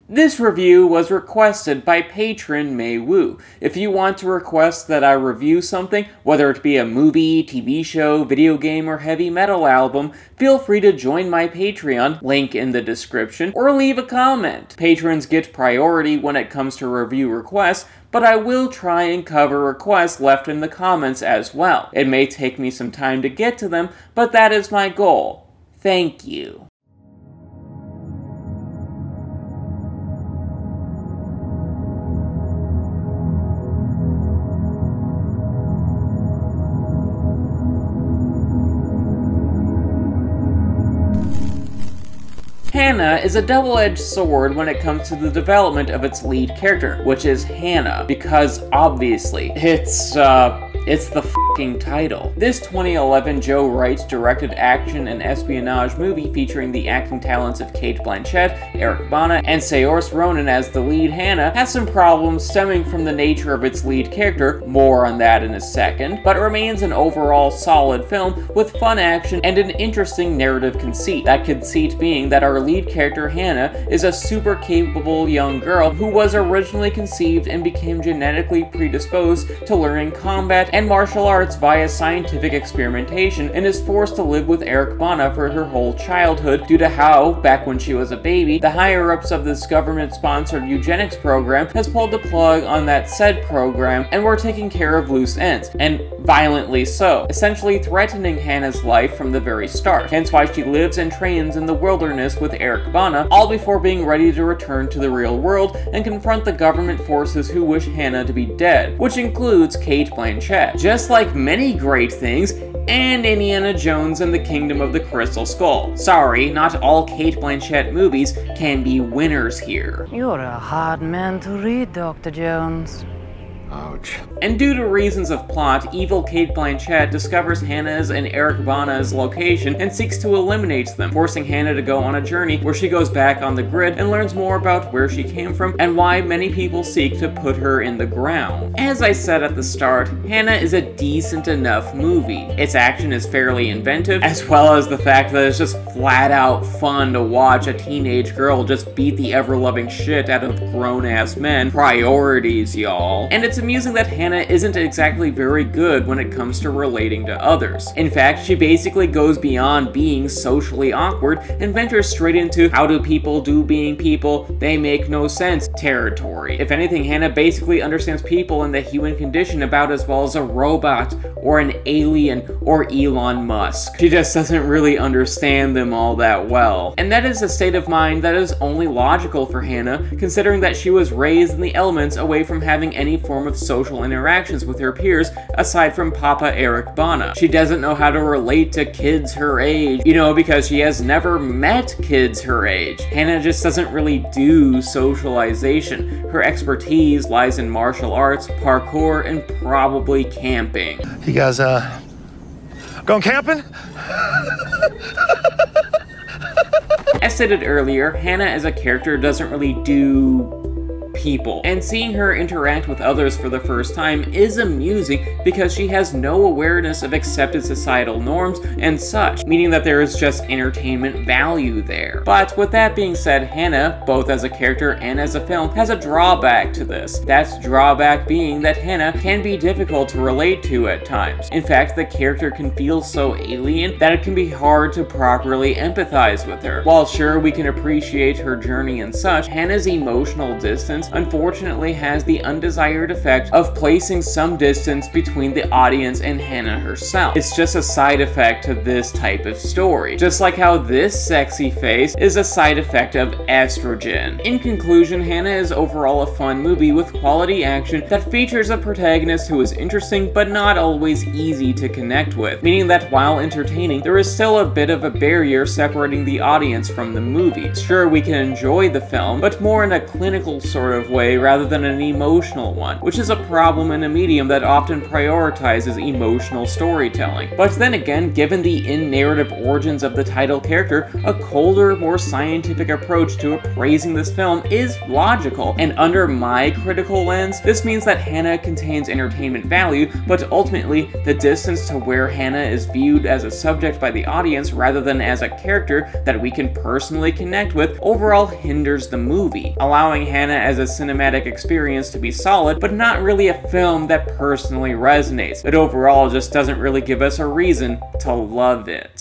This review was requested by patron Mei Wu. If you want to request that I review something, whether it be a movie, TV show, video game, or heavy metal album, feel free to join my Patreon, link in the description, or leave a comment. Patrons get priority when it comes to review requests, but I will try and cover requests left in the comments as well. It may take me some time to get to them, but that is my goal. Thank you. Hanna is a double-edged sword when it comes to the development of its lead character, which is Hanna, because obviously, it's the f***ing title. This 2011 Joe Wright-directed action and espionage movie featuring the acting talents of Cate Blanchett, Eric Bana, and Saoirse Ronan as the lead Hanna has some problems stemming from the nature of its lead character, more on that in a second, but remains an overall solid film with fun action and an interesting narrative conceit. That conceit being that our lead character Hanna is a super capable young girl who was originally conceived and became genetically predisposed to learning combat and martial arts via scientific experimentation, and is forced to live with Eric Bana for her whole childhood due to how, back when she was a baby, the higher-ups of this government-sponsored eugenics program has pulled the plug on that said program and were taking care of loose ends, and violently so, essentially threatening Hanna's life from the very start, hence why she lives and trains in the wilderness with Eric Bana, all before being ready to return to the real world and confront the government forces who wish Hanna to be dead, which includes Cate Blanchett. Just like many great things, and Indiana Jones and the Kingdom of the Crystal Skull. Sorry, not all Cate Blanchett movies can be winners here. You're a hard man to read, Dr. Jones. Ouch. And due to reasons of plot, evil Cate Blanchett discovers Hanna's and Eric Bana's location and seeks to eliminate them, forcing Hanna to go on a journey where she goes back on the grid and learns more about where she came from and why many people seek to put her in the ground. As I said at the start, Hanna is a decent enough movie. Its action is fairly inventive, as well as the fact that it's just flat out fun to watch a teenage girl just beat the ever-loving shit out of grown-ass men. Priorities, y'all. And it's amusing that Hanna isn't exactly very good when it comes to relating to others. In fact, she basically goes beyond being socially awkward and ventures straight into how do people do being people, they make no sense territory. If anything, Hanna basically understands people and the human condition about as well as a robot or an alien or Elon Musk. She just doesn't really understand them all that well. And that is a state of mind that is only logical for Hanna, considering that she was raised in the elements away from having any form of social interactions with her peers aside from Papa Eric Bana. She doesn't know how to relate to kids her age, you know, because she has never met kids her age. Hanna just doesn't really do socialization. Her expertise lies in martial arts, parkour, and probably camping. You guys, going camping? As stated earlier, Hanna as a character doesn't really do people, and seeing her interact with others for the first time is amusing because she has no awareness of accepted societal norms and such, meaning that there is just entertainment value there. But with that being said, Hanna, both as a character and as a film, has a drawback to this. That drawback being that Hanna can be difficult to relate to at times. In fact, the character can feel so alien that it can be hard to properly empathize with her. While sure we can appreciate her journey and such, Hanna's emotional distance unfortunately has the undesired effect of placing some distance between the audience and Hanna herself. It's just a side effect to this type of story. Just like how this sexy face is a side effect of estrogen. In conclusion, Hanna is overall a fun movie with quality action that features a protagonist who is interesting but not always easy to connect with, meaning that while entertaining, there is still a bit of a barrier separating the audience from the movie. Sure, we can enjoy the film, but more in a clinical sort of narrative way rather than an emotional one, which is a problem in a medium that often prioritizes emotional storytelling. But then again, given the in-narrative origins of the title character, a colder, more scientific approach to appraising this film is logical, and under my critical lens, this means that Hanna contains entertainment value, but ultimately, the distance to where Hanna is viewed as a subject by the audience rather than as a character that we can personally connect with overall hinders the movie, allowing Hanna as a cinematic experience to be solid, but not really a film that personally resonates. It overall just doesn't really give us a reason to love it.